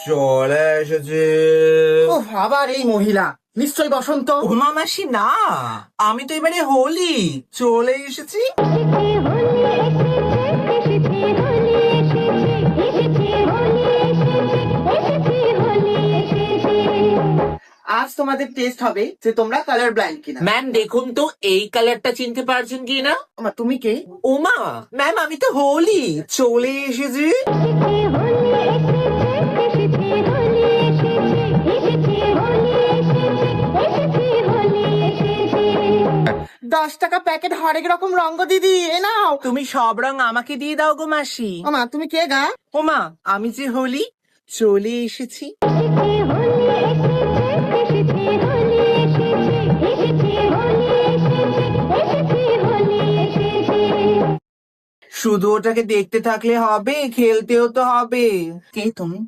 চলে এসেছি। ও আবার এই মহিলা, নিশ্চয় বসন্ত। উমা মাসি না, আমি তো এবারে হোলি চলে এসেছি। আজ তোমাদের টেস্ট হবে যে তোমরা কালার ব্লাইন্ড কিনা। ম্যাম দেখুন তো এই কালারটা চিনতে পারছেন কি না? আমা, তুমি কে? ওমা ম্যাম, আমি তো হোলি চলে এসেছি। 10 টাকা প্যাকেট হরেক রকম রঙ্গ দিদি, এ নাও। তুমি সব রং আমাকে দিয়ে দাও গো মাসি। আমা, তুমি কে গা? ওমা আমি যে হোলি চলে এসেছি। শুধু ওটাকে দেখতে থাকলে হবে, খেলতেও তো হবে। কে তুমি?